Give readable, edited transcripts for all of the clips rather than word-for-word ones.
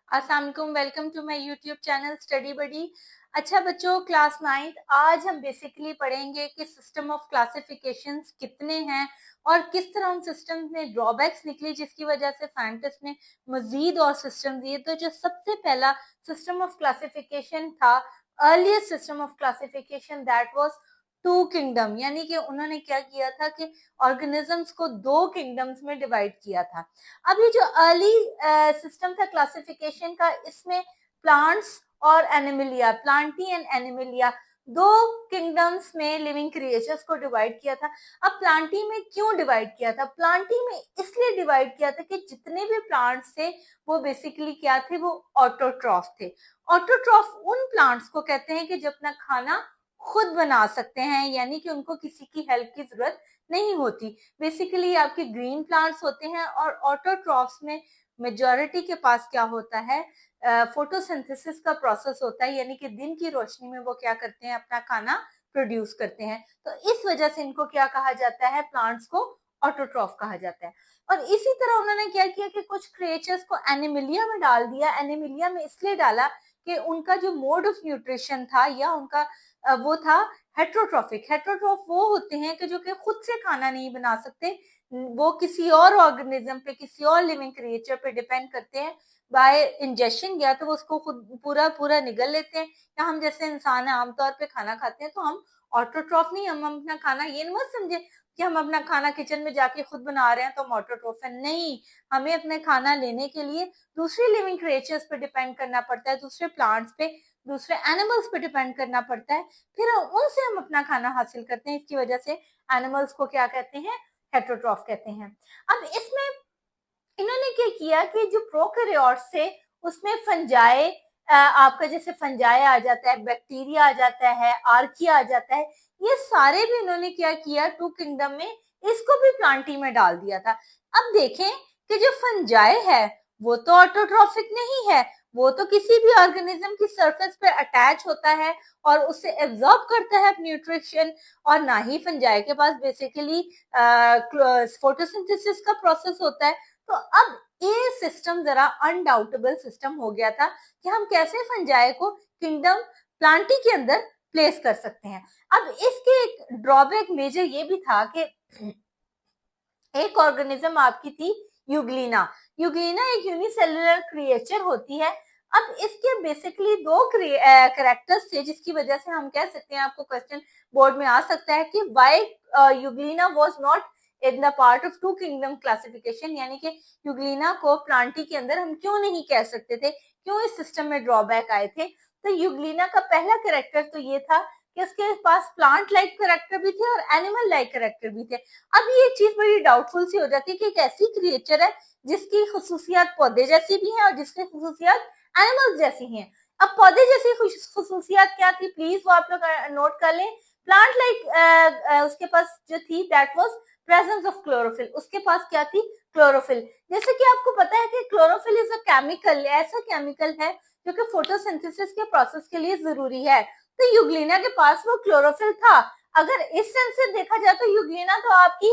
अस्सलाम वालेकुम, welcome to my YouTube channel study buddy. अच्छा बच्चों, क्लास 9th आज हम बेसिकली पढ़ेंगे कि सिस्टम ऑफ क्लासिफिकेशंस कितने हैं और किस तरह उन सिस्टम्स में ड्रॉबैक्स निकली जिसकी वजह से साइंटिस्ट ने मजीद और सिस्टम दिए। तो जो सबसे पहला सिस्टम ऑफ क्लासिफिकेशन था, earliest system of classification, that was two kingdom, यानी कि उन्होंने क्या किया था कि ऑर्गेनिजम्स को दो किंगडम्स में डिवाइड किया था। अब ये जो अर्ली सिस्टम था क्लासिफिकेशन का, इसमें प्लांट्स और एनिमलिया, प्लांटी एंड एनिमलिया, दो किंगडम्स में लिविंग क्रिएचर्स को डिवाइड किया था। अब प्लांटी में क्यों डिवाइड किया था? प्लांटी में इसलिए डिवाइड किया था कि जितने भी प्लांट्स थे वो बेसिकली क्या थे, वो ऑटोट्रॉफ थे। ऑटोट्रॉफ उन प्लांट्स को कहते हैं कि जो अपना खाना खुद बना सकते हैं, यानी कि उनको किसी की हेल्प की जरूरत नहीं होती। बेसिकली आपके ग्रीन प्लांट्स होते हैं और ऑटोट्रॉफ्स में मेजॉरिटी के पास क्या होता है, फोटोसिंथेसिस का प्रोसेस होता है, यानी कि दिन की रोशनी में वो क्या करते हैं, अपना खाना प्रोड्यूस करते हैं। तो इस वजह से इनको क्या कहा जाता है, प्लांट्स को ऑटोट्रॉफ कहा जाता है। और इसी तरह उन्होंने क्या किया कि कुछ क्रिएचर्स को एनिमिलिया में डाल दिया। एनिमिलिया में इसलिए डाला कि उनका जो मोड ऑफ न्यूट्रिशन था या उनका वो था हेट्रोट्रॉफिक। हेट्रोट्रॉफ वो होते हैं कि जो कि खुद से खाना नहीं बना सकते, वो किसी और ऑर्गेनिज्म पे, किसी और लिविंग क्रिएचर पे डिपेंड करते हैं बाय इंजेक्शन, या तो वो उसको खुद पूरा पूरा निगल लेते हैं, या हम जैसे इंसान है आमतौर पे खाना खाते हैं तो हम ऑटोट्रॉफ नहीं, हम अपना खाना ये मत समझे कि हम अपना खाना किचन में जाके खुद बना रहे हैं तो हम ऑटोट्रॉफ है, नहीं। हमें अपने खाना लेने के लिए दूसरे लिविंग क्रिएचर्स पे डिपेंड करना पड़ता है, दूसरे प्लांट्स पे, दूसरे एनिमल्स पे डिपेंड करना पड़ता है, फिर उनसे हम अपना खाना हासिल करते हैं। इसकी वजह से एनिमल्स को क्या कहते हैं, हेट्रोट्रॉफ कहते हैं। अब इसमें इन्होंने क्या किया कि जो प्रोकैरियोट्स थे उसमें फंजाई, आपका जैसे फंजाई आ जाता है, बैक्टीरिया आ जाता है, आर्किया आ जाता है, ये सारे भी इन्होंने क्या किया टू किंगडम में, इसको भी प्लांटी में डाल दिया था। अब देखें कि जो फंजाई है वो तो ऑटोट्रॉफिक नहीं है, वो तो किसी भी ऑर्गेनिज्म की सरफेस पे अटैच होता है और उससे एब्जॉर्ब करता है न्यूट्रिशन, और ना ही फंजाई के पास बेसिकली फोटोसिंथेसिस का प्रोसेस होता है। तो अब ये सिस्टम जरा अनडाउटेबल सिस्टम हो गया था कि हम कैसे फंजाई को किंगडम प्लांटी के अंदर प्लेस कर सकते हैं। अब इसके एक ड्रॉबैक मेजर ये भी था कि एक ऑर्गेनिज्म आपकी थी यूग्लिना। यूग्लिना एक यूनिसेलुलर क्रिएचर होती है। अब इसके बेसिकली दो कैरेक्टर्स थे जिसकी वजह से हम कह सकते हैं, आपको क्वेश्चन बोर्ड में आ सकता है कि why Euglena was not in the part of two kingdom classification, यानी कि यूग्लिना को प्लांटी के अंदर हम क्यों नहीं कह सकते थे, क्यों इस सिस्टम में ड्रॉबैक आए थे। तो यूग्लिना का पहला कैरेक्टर तो ये था कि उसके पास प्लांट लाइक कैरेक्टर भी थे और एनिमल लाइक कैरेक्टर भी थे। अब ये चीज बड़ी डाउटफुल सी हो जाती है कि एक ऐसी क्रिएचर है जिसकी खसूसियात पौधे जैसी भी है और जिसकी खसूसियात एनिमल्स जैसी हैं। अब पौधे जैसी खसूसियात क्या थी, प्लीज वो आप लोग नोट कर लें। प्लांट लाइक उसके पास जो थी, that was presence of chlorophyll. उसके पास क्या थी, क्लोरोफिल। जैसे कि आपको पता है कि क्लोरोफिल इज अ केमिकल, ऐसा केमिकल है जो कि फोटोसिंथेसिस के प्रोसेस के लिए जरूरी है। तो यूग्लिना के पास वो क्लोरोफिल था। अगर इस सेंस से देखा जाए तो यूग्लिना तो आपकी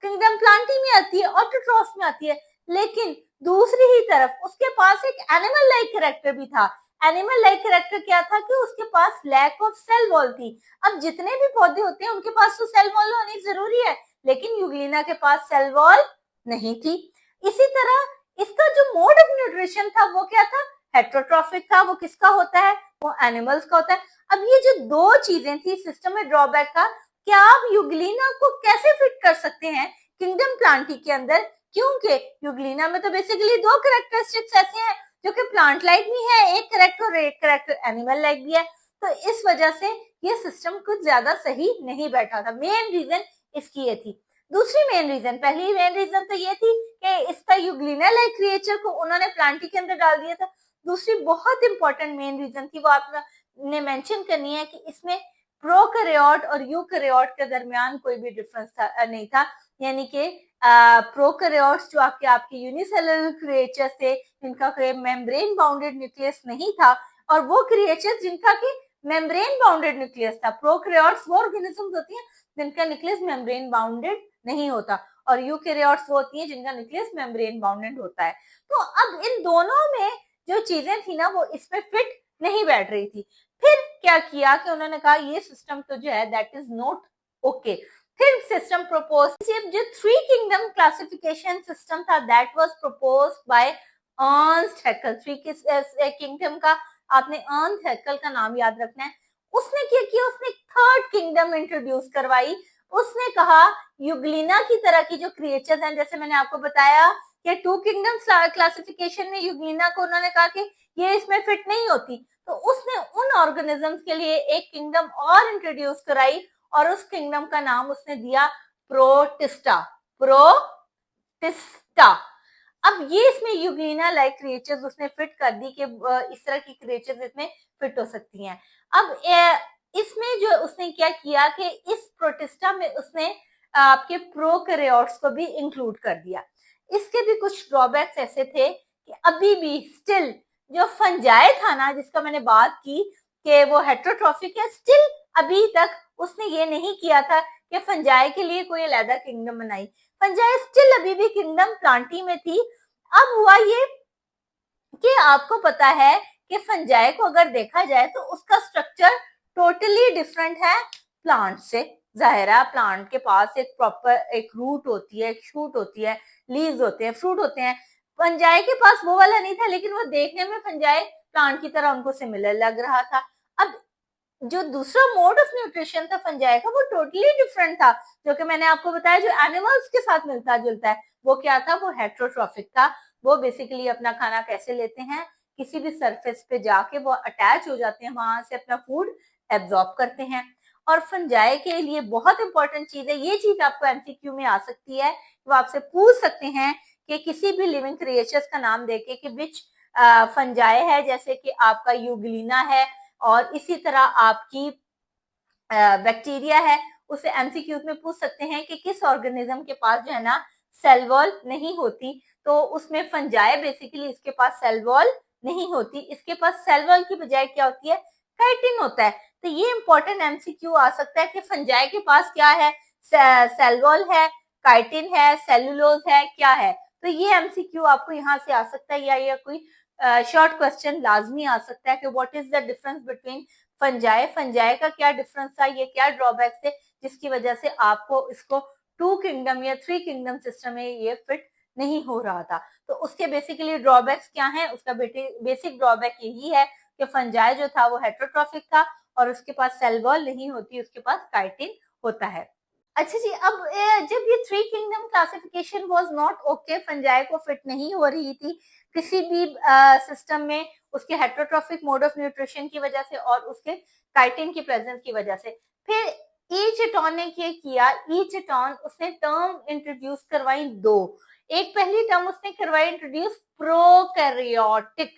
किंगडम प्लांटी में आती है, ऑटोट्रॉफ में आती है, लेकिन दूसरी ही तरफ उसके पास एक एनिमल लाइक कैरेक्टर भी था। एनिमल लाइक कैरेक्टर क्या था कि उसके पास लैक ऑफ सेल वॉल थी। अब जितने भी पौधे होते हैं उनके पास तो सेल वॉल होनी जरूरी है, लेकिन यूग्लिना के पास सेल वॉल नहीं थी। इसी तरह इसका जो मोड ऑफ न्यूट्रिशन था वो क्या था, हेट्रोट्रॉफिक था। वो किसका होता है, वो एनिमल्स का होता है। अब ये जो दो चीजें थी सिस्टम में ड्रॉबैक का, क्या आप यूग्लिना को कैसे फिट कर सकते हैं किंगडम प्लांटी के अंदर, क्योंकि यूग्लिना में तो बेसिकली दो कैरेक्टरिस्टिक्स ऐसे हैं जो कि प्लांट लाइक भी है, एक कैरेक्टर और एक कैरेक्टर एनिमल लाइक भी है। तो इस वजह से ये सिस्टम कुछ ज्यादा सही नहीं बैठा था। मेन रीजन इसकी ये थी। दूसरी मेन रीजन, पहली मेन रीजन तो ये थी कि इसका यूग्लिना लाइक क्रिएचर को उन्होंने प्लांटी के अंदर डाल दिया था। दूसरी बहुत इंपॉर्टेंट मेन रीजन थी, वो आपने मेंशन करनी है, कि इसमें प्रोकैरियोट और यूकैरियोट के दरमियान कोई भी डिफरेंस नहीं था। यानी कि प्रोकैरियोट्स जो आपके यूनिसेलुलर क्रिएचर्स थे जिनका कोई मेम्ब्रेन बाउंडेड न्यूक्लियस नहीं था, और वो क्रिएचर्स जिनका कि मेम्ब्रेन बाउंडेड न्यूक्लियस था। प्रोकैरियोट्स वो ऑर्गेनिजम्स होती हैं जिनका न्यूक्लियस मेम्ब्रेन बाउंडेड नहीं होता, और यूकैरियोट्स वो होती हैं जिनका न्यूक्लियस मेम्ब्रेन बाउंडेड होता है। तो अब इन दोनों में जो चीजें थी ना वो इसमें फिट नहीं बैठ रही थी। फिर क्या किया कि उन्होंने कहा ये सिस्टम तो जो है दैट इज नॉट ओके। फिर सिस्टम प्रपोज, जो थ्री किंगडम क्लासिफिकेशन सिस्टम था that was proposed by Ernst Hückel. Three kingdom का आपने अर्नस्ट हैकेल का नाम याद रखना है। उसने क्या किया, उसने थर्ड किंगडम इंट्रोड्यूस करवाई। उसने कहा यूग्लिना की तरह की जो क्रिएचर्स हैं, जैसे मैंने आपको बताया कि टू किंगडम्स क्लासिफिकेशन में यूग्लिना को उन्होंने कहा कि ये इसमें फिट नहीं होती, तो उसने उन ऑर्गेनिजम्स के लिए एक किंगडम और इंट्रोड्यूस कराई और उस किंगडम का नाम उसने दिया प्रोटिस्टा। प्रोटिस्टा। अब ये इसमें यूग्लिना लाइक क्रिएचर्स उसने फिट कर दी कि इस तरह की क्रिएचर्स इसमें फिट हो सकती हैं। अब इसमें जो उसने क्या किया कि इस प्रोटिस्टा में उसने आपके प्रोकैरियोट्स को भी इंक्लूड कर दिया। इसके भी कुछ ड्रॉबैक्स ऐसे थे कि अभी भी स्टिल जो फंजाई था ना, जिसका मैंने बात की कि वो हेट्रोट्रॉफिक है, स्टिल अभी तक उसने ये नहीं किया था कि फंजाई के लिए कोई अलग किंगडम बनाई। फंजाई स्टिल अभी भी किंगडम प्लांटी में थी। अब हुआ ये कि आपको पता है कि फंजाई को अगर देखा जाए तो उसका स्ट्रक्चर टोटली डिफरेंट है प्लांट से। जाहिर है प्लांट के पास एक प्रॉपर एक रूट होती है, एक शूट होती है, लीव्स होते हैं, फ्रूट होते हैं। फंजाई के पास वो वाला नहीं था, लेकिन वो देखने में फंजाई प्लांट की तरह उनको सिमिलर लग रहा था। अब जो दूसरा मोड ऑफ न्यूट्रिशन था फंजाई का वो टोटली डिफरेंट था, जो कि मैंने आपको बताया जो एनिमल्स के साथ मिलता जुलता है। वो क्या था, वो हेट्रोट्रॉफिक था। वो बेसिकली अपना खाना कैसे लेते हैं, किसी भी सरफेस पे जाके वो अटैच हो जाते हैं, वहां से अपना फूड एब्जॉर्ब करते हैं। और फंजाई के लिए बहुत इंपॉर्टेंट चीज है, ये चीज आपको एमसीक्यू में आ सकती है, वो आपसे पूछ सकते हैं कि किसी भी लिविंग क्रिएचर्स का नाम देके कि विच फंजाई है, जैसे कि आपका यूग्लिना है और इसी तरह आपकी बैक्टीरिया है। उसे एमसीक्यूज में पूछ सकते हैं कि किस ऑर्गेनिज्म के पास जो है ना सेल वॉल नहीं होती, तो उसमें फंजाई बेसिकली इसके पास सेल वॉल नहीं होती, इसके पास सेल वॉल की बजाय क्या होती है, काइटिन होता है। तो ये इंपॉर्टेंट एमसीक्यू आ सकता है कि फंजाई के पास क्या है, सेल वॉल है, काइटिन है, सेलुलोज है, क्या है। तो ये एमसीक्यू आपको यहाँ से आ सकता है, या कोई शॉर्ट क्वेश्चन लाजमी आ सकता है कि what is the difference between fungi का क्या डिफरेंस था, ये क्या ड्रॉबैक्स थे जिसकी वजह से आपको इसको टू किंगडम या थ्री किंगडम सिस्टम में ये फिट नहीं हो रहा था। तो उसके बेसिकली ड्रॉबैक्स क्या है, उसका बेसिक ड्रॉबैक यही है कि फंजाई जो था वो हेट्रोट्रॉफिक था और उसके पास सेल वॉल नहीं होती, उसके पास काइटिन होता है। अच्छा जी, अब जब ये three kingdom classification was not okay, fungi को फिट नहीं हो रही थी किसी भी सिस्टम में, उसके हेट्रोट्रॉफिक मोड ऑफ न्यूट्रिशन की वजह से और उसके काइटिन की प्रेजेंस की वजह से, फिर ई चिटॉन ने क्या किया, ई चिटॉन उसने टर्म इंट्रोड्यूस करवाई दो। एक पहली टर्म उसने करवाई इंट्रोड्यूस प्रोकैरियोटिक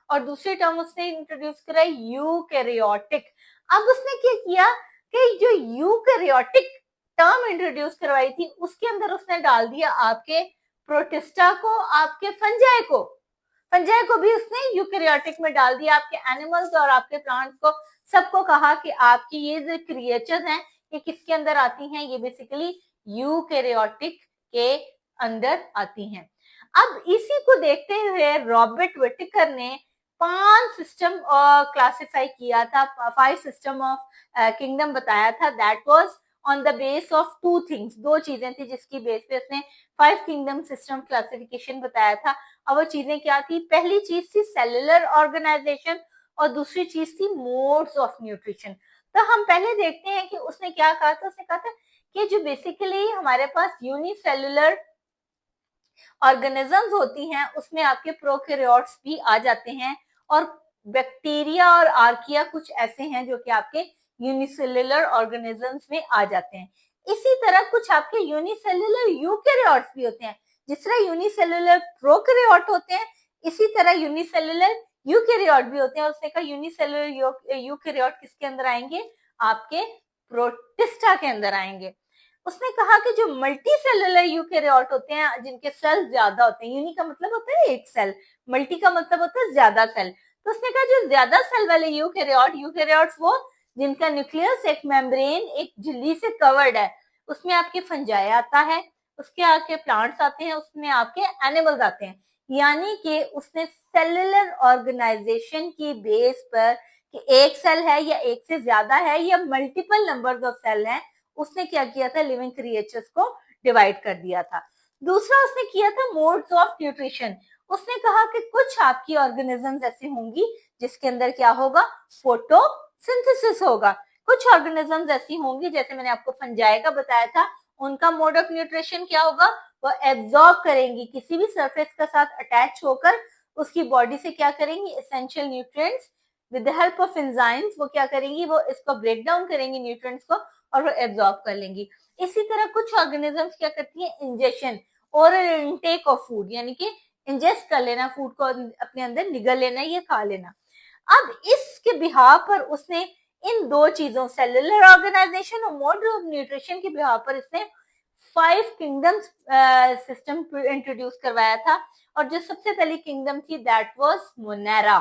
और दूसरी टर्म उसने इंट्रोड्यूस कराई यूकैरियोटिक। अब उसने क्या किया कि जो यूकैरियोटिक टर्म इंट्रोड्यूस करवाई थी उसके अंदर उसने डाल दिया आपके प्रोटिस्टा को, आपके फंजाई को भी उसने यूकैरियोटिक में डाल दिया, आपके एनिमल्स और आपके प्लांट्स को सबको कहा कि आपकी ये जो क्रिएचर्स हैं ये किसके अंदर आती हैं, ये बेसिकली यूकैरियोटिक के अंदर आती हैं। अब इसी को देखते हुए रॉबर्ट विटेकर ने 5 सिस्टम क्लासिफाई किया था, 5 सिस्टम ऑफ किंगडम बताया था, that was on the base of 2 things. दो चीजें थी जिसकी बेस पे उसने 5 किंगडम सिस्टम क्लासिफिकेशन बताया था। अब वो चीजें क्या थी, पहली चीज थी सेलुलर ऑर्गेनाइजेशन और दूसरी चीज थी मोड्स ऑफ न्यूट्रिशन। तो हम पहले देखते हैं कि उसने क्या कहा था, उसने कहा था कि जो बेसिकली हमारे पास यूनिसेलुलर ऑर्गेनिजम्स होती हैं उसमें आपके प्रोकैरियोट्स भी आ जाते हैं और बैक्टीरिया और आर्किया कुछ ऐसे हैं जो कि आपके यूनिसेलुलर ऑर्गेनिजम्स में आ जाते हैं। इसी तरह कुछ आपके यूनिसेलुलर यूकैरियोट्स भी होते हैं। जिस तरह यूनिसेलुलर प्रोकैरियोट होते हैं इसी तरह यूनिसेलुलर यूकैरियोट भी होते हैं। उसने कहा यूनिसेलुलर यूकैरियोट किसके अंदर आएंगे, आपके प्रोटिस्टा के अंदर आएंगे। उसने कहा कि जो मल्टी सेलुलर यूकैरियोट होते हैं जिनके सेल ज्यादा होते हैं, यूनि का मतलब होता है एक सेल, मल्टी का मतलब होता है ज्यादा सेल। तो उसने कहा जो ज्यादा सेल वाले यूकैरियोट्स वो जिनका न्यूक्लियस एक मेम्ब्रेन एक झिल्ली से कवर्ड है, उसमें आपके फंजाई आता है, उसके आके प्लांट्स आते हैं, उसमें आपके एनिमल्स आते हैं। यानी कि उसने सेलुलर ऑर्गेनाइजेशन की बेस पर कि एक सेल है या एक से ज्यादा है या मल्टीपल नंबर्स ऑफ सेल हैं, उसने क्या किया था, लिविंग क्रिएचर्स को डिवाइड कर दिया था। दूसरा उसने किया था मोड्स ऑफ न्यूट्रिशन। उसने कहा कि कुछ आपकी ऑर्गेनिजम्स ऐसी होंगी जिसके अंदर क्या होगा, फोटोसिंथेसिस होगा। कुछ ऑर्गेनिजम्स ऐसी होंगी, जैसे मैंने आपको फंजाई का बताया था, उनका मोड ऑफ न्यूट्रिशन क्या होगा, वो एब्जॉर्ब करेंगी, किसी भी सरफेस के साथ अटैच होकर उसकी बॉडी से क्या करेंगी, essential nutrients with the help of enzymes वो क्या करेंगी, वो इसको ब्रेक डाउन करेंगी न्यूट्रिएंट्स को और वो एब्जॉर्ब कर लेंगी। इसी तरह कुछ ऑर्गेनिजम्स क्या करती हैं, injection, oral intake of food, यानी कि इंजेस्ट कर लेना फूड को, अपने अंदर निगल लेना, ये खा लेना। अब इसके बिहार पर उसने इन दो चीजों, सेलुलर ऑर्गेनाइजेशन और मोड ऑफ न्यूट्रिशन के बिहार पर इसने 5 किंगडम्स सिस्टम इंट्रोड्यूस करवाया था। और जो सबसे पहली किंगडम थी that was Monera,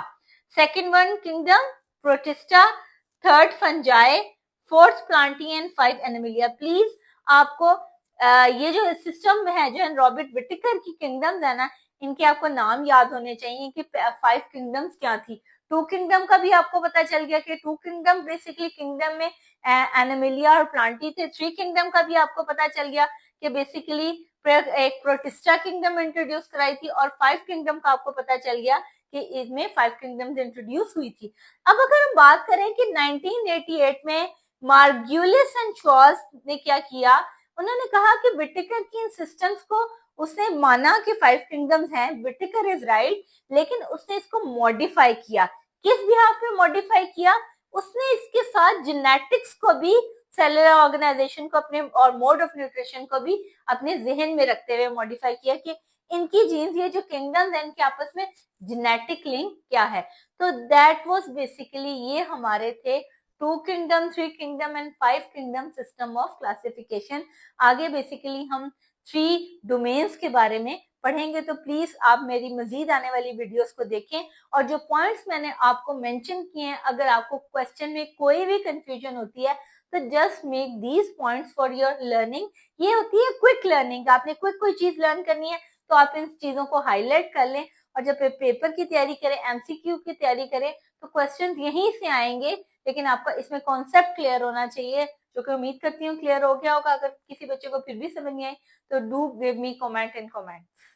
second one kingdom protista, third fungi, fourth Plantae and 5 Animalia. Please आपको ये जो सिस्टम है, जो रॉबर्ट विटिकर की किंगडम्स है ना, इनके आपको नाम याद होने चाहिए कि 5 किंगडम्स क्या थी। 2 किंगडम का भी आपको पता चल गया कि 2 किंगडम बेसिकली किंगडम में एनिमिलिया और प्लांटी थे। 3 किंगडम का भी आपको पता चल गया कि बेसिकली एक प्रोटिस्टा किंगडम इंट्रोड्यूस कराई थी, और 5 किंगडम का आपको पता चल गया कि इसमें 5 किंगडम्स इंट्रोड्यूस हुई थी। अब अगर हम बात करें कि 1988 में मार्ग्यूलिस एंड चॉस ने क्या किया, उन्होंने कहा कि विटिकर की इन सिस्टम्स को उसने माना कि 5 किंगडम्स हैं, विटिकर इज राइट, लेकिन उसने इसको मॉडिफाई किया। किस बिहाफ पे मॉडिफाई किया, उसने इसके साथ जेनेटिक्स को भी, सेलुलर ऑर्गेनाइजेशन को अपने, और मोड ऑफ न्यूट्रिशन को भी अपने जहन में रखते हुए मॉडिफाई किया कि इनकी जीन्स, ये जो किंगडम्स हैं, इनके आपस में जेनेटिक लिंक क्या है। तो दैट वाज बेसिकली, ये हमारे थे 2 kingdom, 3 kingdom and 5 kingdom system of classification. आगे बेसिकली हम 3 डोमेन्स के बारे में पढ़ेंगे, तो प्लीज आप मेरी मजीद आने वाली वीडियोस को देखें, और जो पॉइंट्स मैंने आपको मेंशन किए हैं, अगर आपको क्वेश्चन में कोई भी कंफ्यूजन होती है तो just make these points for your learning. ये होती है क्विक लर्निंग, आपने क्विक कोई चीज लर्न करनी है तो आप इन चीजों को हाईलाइट कर लें, और जब पेपर की तैयारी करें, एमसीक्यू की तैयारी करें, तो क्वेश्चन यहीं से आएंगे, लेकिन आपका इसमें कॉन्सेप्ट क्लियर होना चाहिए, जो कि उम्मीद करती हूँ क्लियर हो गया होगा। अगर किसी बच्चे को फिर भी समझ नहीं आई तो do give me comment in comments.